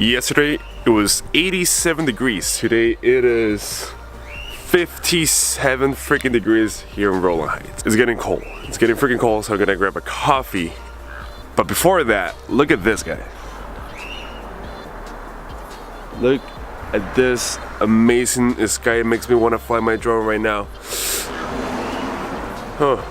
Yesterday it was 87 degrees. Today it is 57 freaking degrees here in Rowland Heights. It's getting cold. It's getting freaking cold, so I'm gonna grab a coffee. But before that, look at this guy. Look at this amazing sky. It makes me want to fly my drone right now. Huh.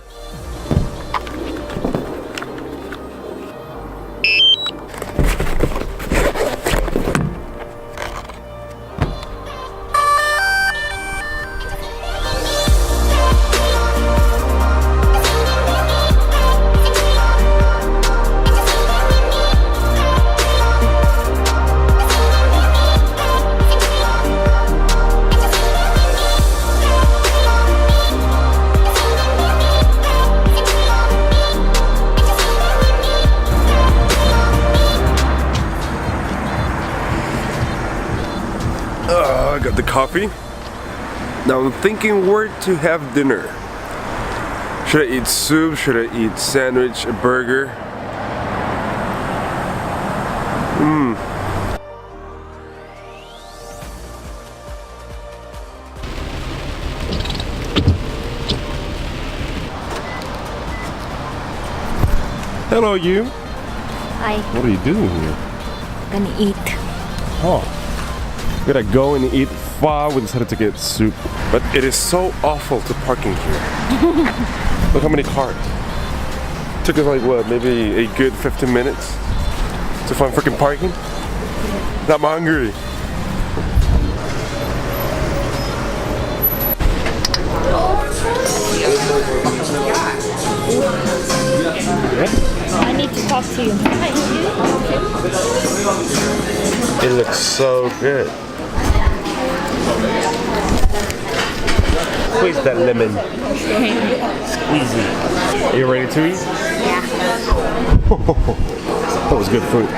I got the coffee. Now I'm thinking where to have dinner. Should I eat soup? Should I eat sandwich? A burger? Hello, you. Hi. What are you doing here? Gonna eat. Oh. We gotta go and eat pho. We decided to get soup. But it is so awful to parking here. Look how many cars. Took us like what, maybe a good 15 minutes to find freaking parking? I'm hungry. I need to talk to you. It looks so good. Squeeze that lemon. Squeezy. Are you ready to eat? Yeah. That was good food.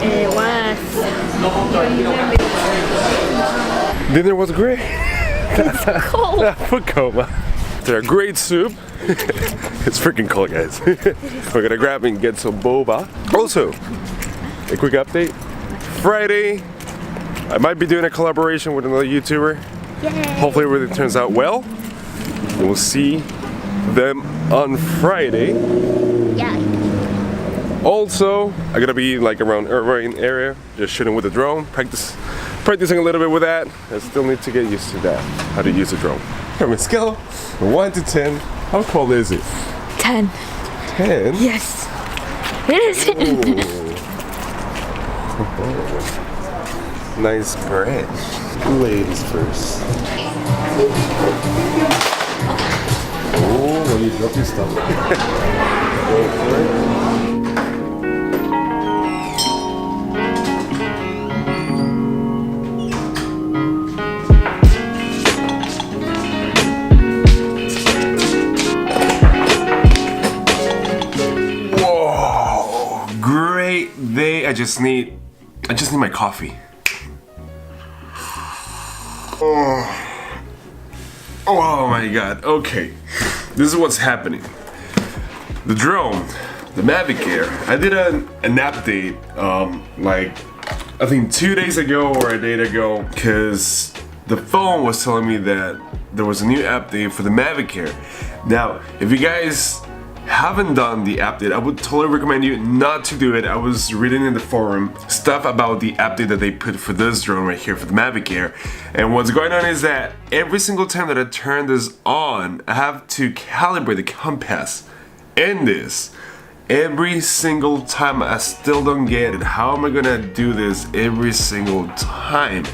It was. Dinner was great. It's cold. Food coma. They're a great soup. It's freaking cold, guys. We're gonna grab and get some boba. Also, a quick update. Friday, I might be doing a collaboration with another YouTuber. Yay. Hopefully everything turns out well. And we'll see them on Friday. Yeah. Also, I'm gonna be like around Irvine area, just shooting with the drone, practicing a little bit with that. I still need to get used to that, how to use a drone. From a scale of 1 to 10, how cold is it? 10. 10? Yes. It is. Nice bread. Ladies first. Oh, when you drop your stuff. Go for it. Whoa, great day. I just need my coffee. Oh my god, okay. This is what's happening. The drone, the Mavic Air, I did an update like I think 2 days ago or a day ago, because the phone was telling me that there was a new update for the Mavic Air. Now, if you guys haven't done the update, I would totally recommend you not to do it. I was reading in the forum stuff about the update that they put for this drone right here for the Mavic Air, and what's going on is that every single time that I turn this on, I have to calibrate the compass in this. Every single time. I still don't get it. How am I gonna do this every single time?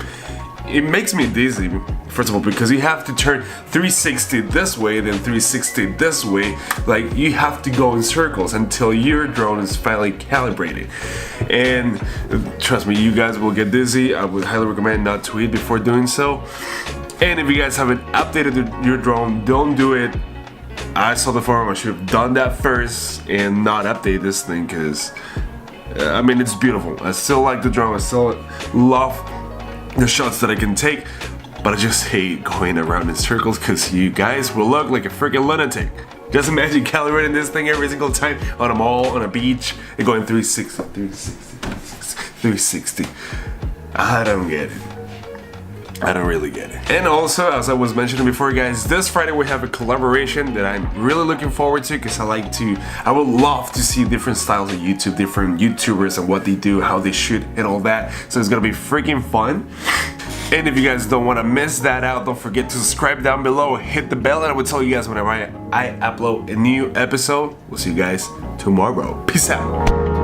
It makes me dizzy, first of all, because you have to turn 360 this way, then 360 this way. Like, you have to go in circles until your drone is finally calibrated. And trust me, you guys will get dizzy. I would highly recommend not to eat before doing so. And if you guys haven't updated your drone, don't do it. I saw the forum, I should have done that first and not update this thing, because I mean, it's beautiful. I still like the drone. I still love the shots that I can take, but I just hate going around in circles because you guys will look like a freaking lunatic. Just imagine calibrating this thing every single time on a mall, on a beach, and going 360, 360, 360. I don't get it. I don't really get it. And also, as I was mentioning before, guys, this Friday we have a collaboration that I'm really looking forward to, because I would love to see different styles of YouTube, different YouTubers and what they do, how they shoot and all that. So it's gonna be freaking fun. And if you guys don't want to miss that out, don't forget to subscribe down below, hit the bell, and I will tell you guys whenever I upload a new episode. We'll see you guys tomorrow. Peace out.